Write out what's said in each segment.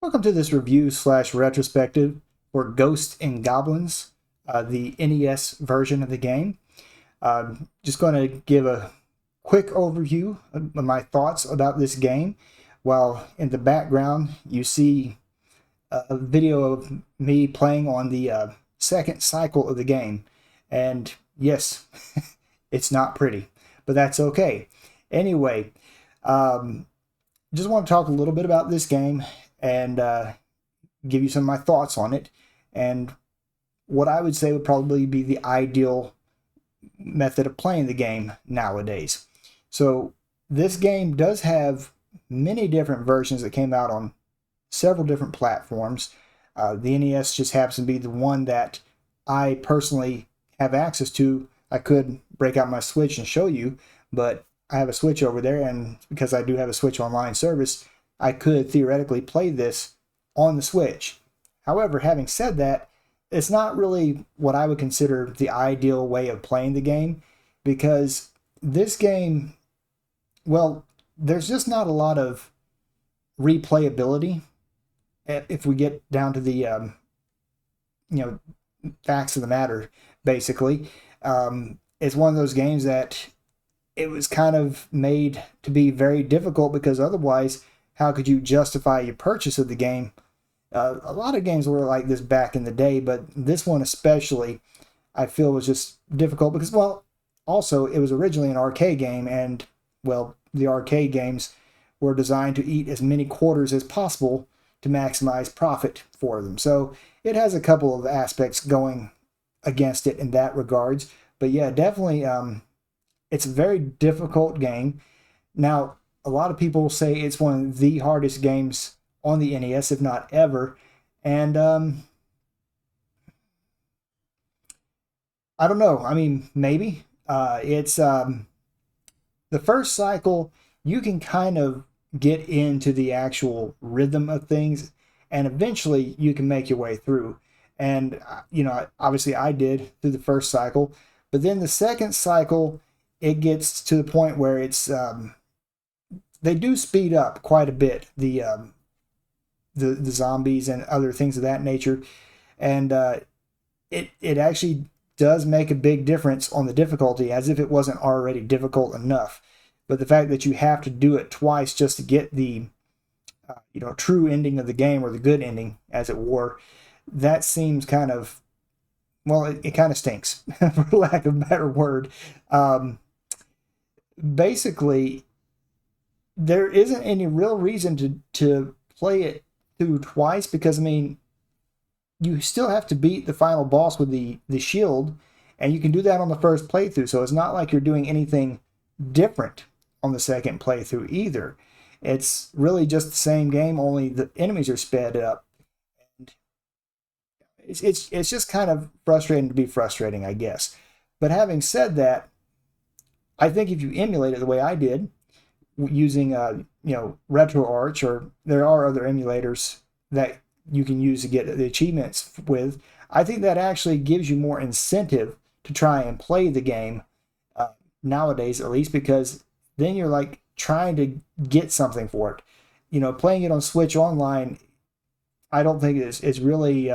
Welcome to this review slash retrospective for Ghosts and Goblins, the NES version of the game. Just going to give a quick overview of my thoughts about this game, while in the background you see a video of me playing on the second cycle of the game. And yes, it's not pretty, but that's okay. Anyway, just want to talk a little bit about this game and give you some of my thoughts on it and what I would say would probably be the ideal method of playing the game nowadays. So this game does have many different versions that came out on several different platforms. The NES just happens to be the one that I personally have access to. I could break out my Switch and show you, but I have a Switch over there, and because I do have a Switch Online service, I could theoretically play this on the Switch. However, having said that, it's not really what I would consider the ideal way of playing the game, because this game, well, there's just not a lot of replayability if we get down to the facts of the matter. Basically, it's one of those games that it was kind of made to be very difficult, because otherwise, how could you justify your purchase of the game? A lot of games were like this back in the day, but this one especially, I feel, was just difficult because, well, also it was originally an arcade game, and, well, the arcade games were designed to eat as many quarters as possible to maximize profit for them. So it has a couple of aspects going against it in that regards. But yeah, definitely, it's a very difficult game. Now, a lot of people say it's one of the hardest games on the NES, if not ever. And I don't know. I mean, maybe. It's the first cycle, you can kind of get into the actual rhythm of things, and eventually you can make your way through. And, obviously I did through the first cycle. But then the second cycle, it gets to the point where it's they do speed up quite a bit, the zombies and other things of that nature, and it actually does make a big difference on the difficulty, as if it wasn't already difficult enough. But the fact that you have to do it twice just to get the true ending of the game, or the good ending, as it were, that seems kind of, well, it kind of stinks, for lack of a better word. Basically, there isn't any real reason to play it through twice, because, I mean, you still have to beat the final boss with the shield, and you can do that on the first playthrough, so it's not like you're doing anything different on the second playthrough either. It's really just the same game, only the enemies are sped up. And it's just kind of frustrating to be frustrating, I guess. But having said that, I think if you emulate it the way I did, using RetroArch, or there are other emulators that you can use to get the achievements with, I think that actually gives you more incentive to try and play the game nowadays, at least, because then you're like trying to get something for it. Playing it on Switch Online, I don't think it's really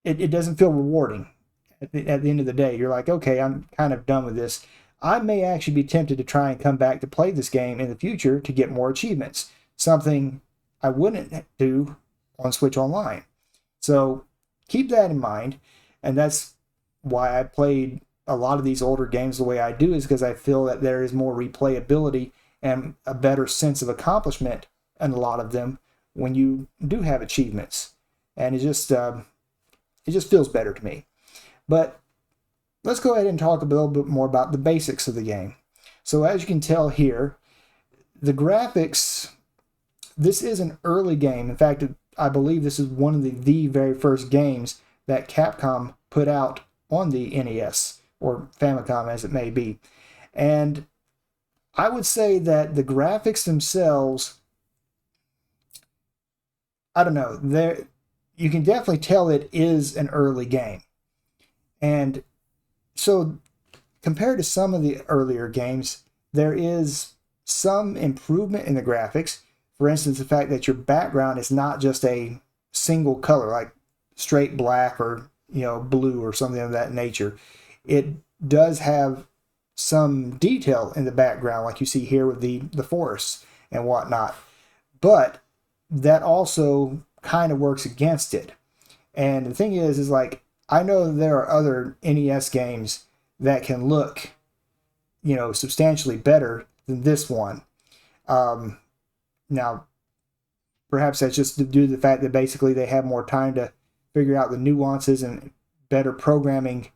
it doesn't feel rewarding at the end of the day. You're like, okay, I'm kind of done with this. I may actually be tempted to try and come back to play this game in the future to get more achievements, something I wouldn't do on Switch Online. So keep that in mind, and that's why I played a lot of these older games the way I do, is because I feel that there is more replayability and a better sense of accomplishment in a lot of them when you do have achievements, and it just feels better to me. But let's go ahead and talk a little bit more about the basics of the game. So as you can tell here, the graphics, this is an early game. In fact, I believe this is one of the very first games that Capcom put out on the NES, or Famicom as it may be. And I would say that the graphics themselves, I don't know, you can definitely tell it is an early game. And so compared to some of the earlier games, there is some improvement in the graphics. For instance, the fact that your background is not just a single color, like straight black or blue or something of that nature. It does have some detail in the background, like you see here with the forests and whatnot. But that also kind of works against it. And the thing is like, I know there are other NES games that can look, substantially better than this one. Now, perhaps that's just due to the fact that basically they have more time to figure out the nuances and better programming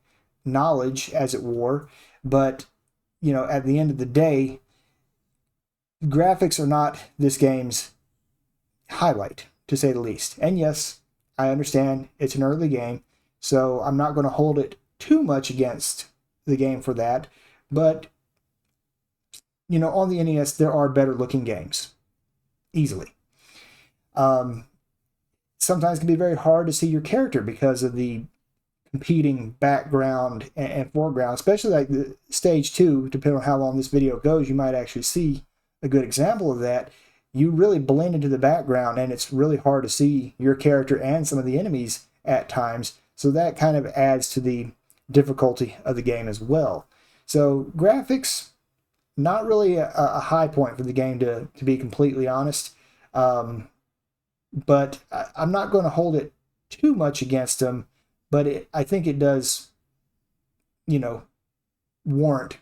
knowledge, as it were. But, at the end of the day, graphics are not this game's highlight, to say the least. And yes, I understand it's an early game, so I'm not going to hold it too much against the game for that. But, on the NES, there are better looking games. Easily. Sometimes it can be very hard to see your character because of the competing background and foreground, especially like the stage 2, depending on how long this video goes, you might actually see a good example of that. You really blend into the background and it's really hard to see your character and some of the enemies at times. So that kind of adds to the difficulty of the game as well. So graphics, not really a high point for the game, to be completely honest. But I'm not going to hold it too much against them. But I think it does, warrant,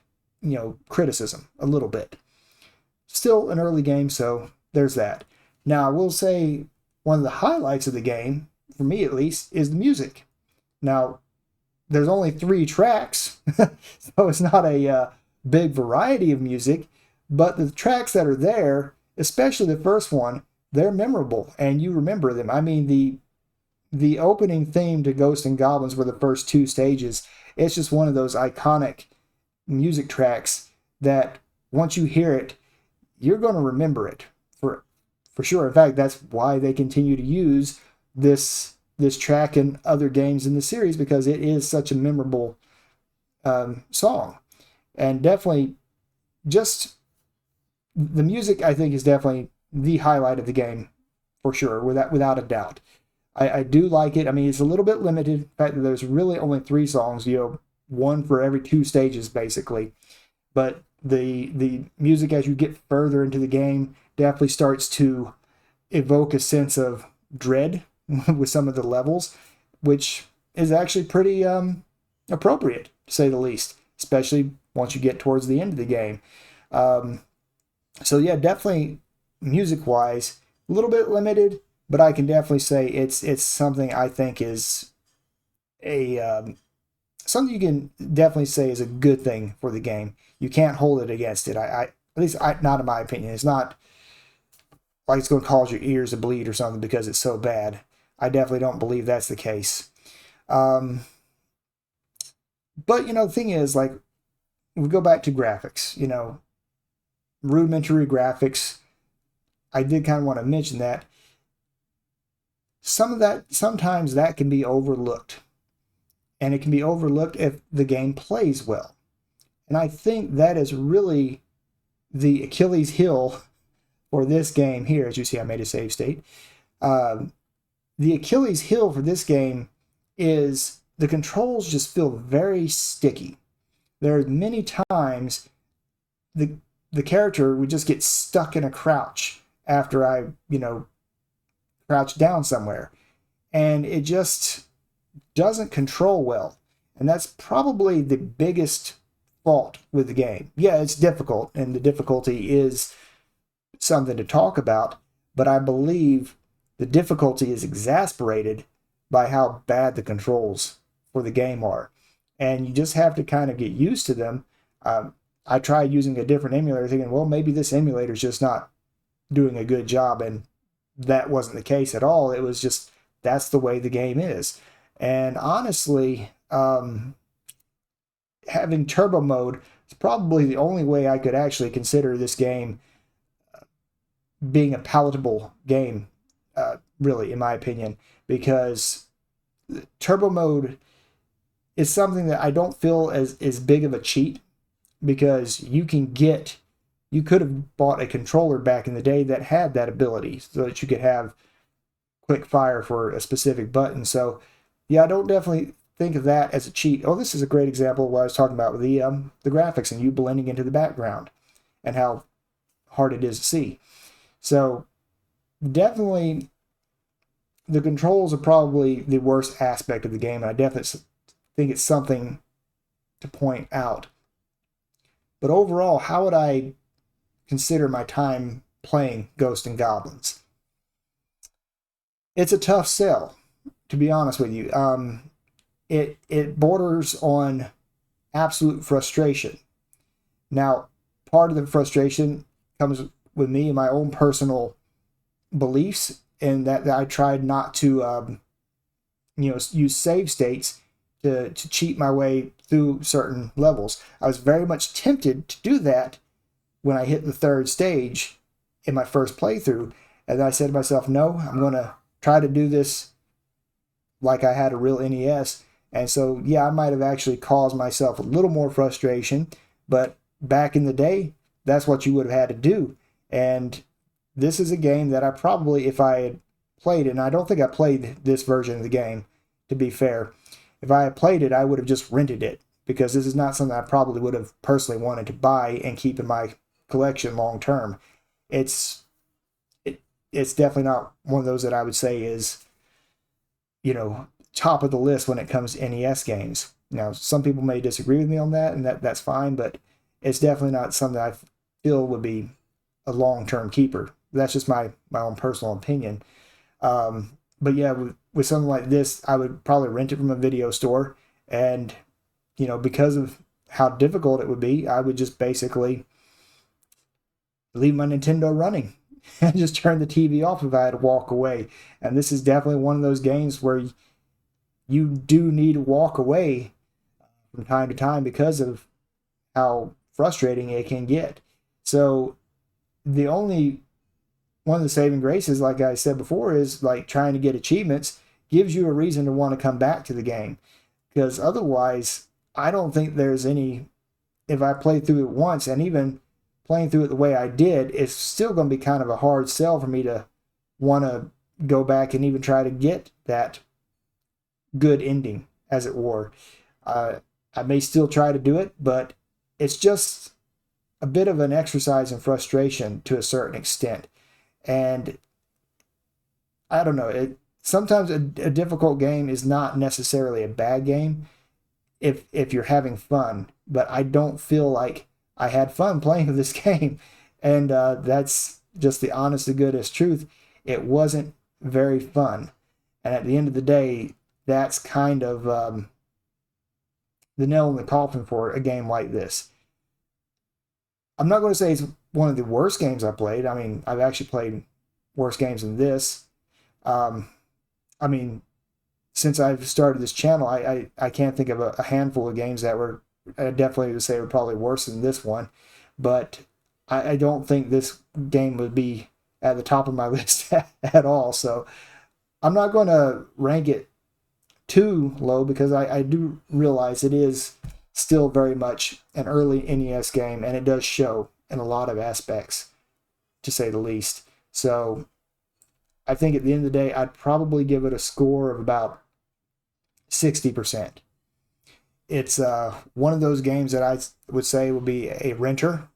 criticism a little bit. Still an early game, so there's that. Now, I will say one of the highlights of the game, for me at least, is the music. Now, there's only 3 tracks, so it's not a big variety of music, but the tracks that are there, especially the first one, they're memorable, and you remember them. I mean, the opening theme to Ghosts and Goblins were the first 2 stages. It's just one of those iconic music tracks that once you hear it, you're going to remember it for sure. In fact, that's why they continue to use this track in other games in the series, because it is such a memorable song. And definitely, just the music, I think, is definitely the highlight of the game for sure, without a doubt. I do like it. I mean, it's a little bit limited. The fact that there's really only 3 songs, 1 for every 2 stages, basically. But the music, as you get further into the game, definitely starts to evoke a sense of dread with some of the levels, which is actually pretty appropriate, to say the least, especially once you get towards the end of the game. So yeah, definitely music-wise, a little bit limited, but I can definitely say it's something I think is something you can definitely say is a good thing for the game. You can't hold it against it. At least not in my opinion. It's not like it's going to cause your ears to bleed or something because it's so bad. I definitely don't believe that's the case. But the thing is, like, we go back to graphics. Rudimentary graphics. I did kind of want to mention that. Sometimes that can be overlooked. And it can be overlooked if the game plays well. And I think that is really the Achilles heel for this game here. As you see, I made a save state. The Achilles heel for this game is the controls just feel very sticky. There are many times the character would just get stuck in a crouch after I, crouch down somewhere. And it just doesn't control well. And that's probably the biggest fault with the game. Yeah, it's difficult, and the difficulty is something to talk about, but I believe the difficulty is exasperated by how bad the controls for the game are. And you just have to kind of get used to them. I tried using a different emulator thinking, well, maybe this emulator is just not doing a good job, and that wasn't the case at all. It was just, that's the way the game is. And honestly, having turbo mode is probably the only way I could actually consider this game being a palatable game, really, in my opinion, because turbo mode is something that I don't feel as big of a cheat, because you can get you could have bought a controller back in the day that had that ability so that you could have quick fire for a specific button. So yeah, I don't definitely think of that as a cheat. Oh, this is a great example of what I was talking about with the graphics and you blending into the background and how hard it is to see. So definitely the controls are probably the worst aspect of the game, and I definitely think it's something to point out. But overall, how would I consider my time playing Ghosts and Goblins? It's a tough sell, to be honest with you. It borders on absolute frustration. Now, part of the frustration comes with me and my own personal beliefs, and that I tried not to, use save states to cheat my way through certain levels. I was very much tempted to do that when I hit the third stage in my first playthrough, and I said to myself, no, I'm going to try to do this like I had a real NES. And so, yeah, I might have actually caused myself a little more frustration, but back in the day, that's what you would have had to do. And this is a game that I probably, if I had played it, and I don't think I played this version of the game, to be fair, if I had played it, I would have just rented it, because this is not something I probably would have personally wanted to buy and keep in my collection long term. It's it's definitely not one of those that I would say is, top of the list when it comes to NES games. Now, some people may disagree with me on that, and that's fine, but it's definitely not something I feel would be a long-term keeper. That's just my own personal opinion. But yeah, with something like this, I would probably rent it from a video store, and because of how difficult it would be, I would just basically leave my Nintendo running and just turn the TV off if I had to walk away. And this is definitely one of those games where you do need to walk away from time to time because of how frustrating it can get. So the only one of the saving graces, like I said before, is like trying to get achievements gives you a reason to want to come back to the game. Because otherwise, I don't think there's any, if I played through it once, and even playing through it the way I did, it's still going to be kind of a hard sell for me to want to go back and even try to get that good ending, as it were. I may still try to do it, but it's just a bit of an exercise in frustration to a certain extent. And I don't know, sometimes a difficult game is not necessarily a bad game if you're having fun, but I don't feel like I had fun playing this game. And that's just the honest to goodness truth. It wasn't very fun. And at the end of the day, that's kind of the nail in the coffin for a game like this. I'm not going to say it's one of the worst games I played. I mean, I've actually played worse games than this. I mean, since I've started this channel, I can't think of a handful of games that were, I definitely would say, were probably worse than this one. But I don't think this game would be at the top of my list at all. So I'm not going to rank it too low, because I do realize it is still very much an early NES game, and it does show in a lot of aspects, to say the least. So I think at the end of the day, I'd probably give it a score of about 60%. It's one of those games that I would say would be a renter,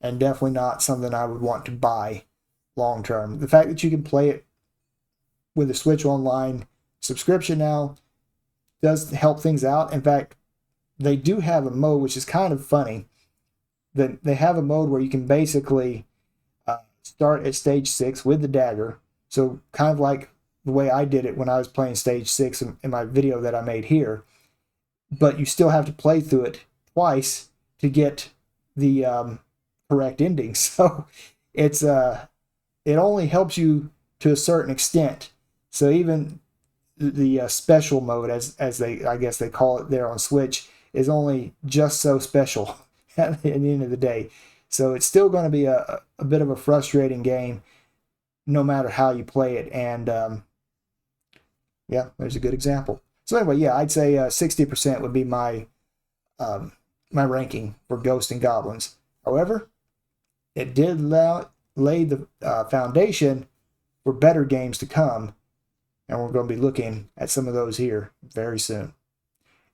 and definitely not something I would want to buy long term. The fact that you can play it with a Switch Online subscription now does help things out. In fact, they do have a mode which is kind of funny. That they have a mode where you can basically start at stage 6 with the dagger. So kind of like the way I did it when I was playing stage 6 in my video that I made here. But you still have to play through it twice to get the correct ending. So it's it only helps you to a certain extent. So even the special mode, as they, I guess they call it there on Switch, is only just so special at the end of the day. So it's still going to be a bit of a frustrating game, no matter how you play it. And yeah, there's a good example. So anyway, yeah, I'd say 60% would be my my ranking for Ghosts and Goblins. However, it did lay the foundation for better games to come, and we're going to be looking at some of those here very soon.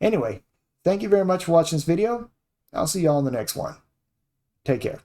Anyway, thank you very much for watching this video. I'll see y'all in the next one. Take care.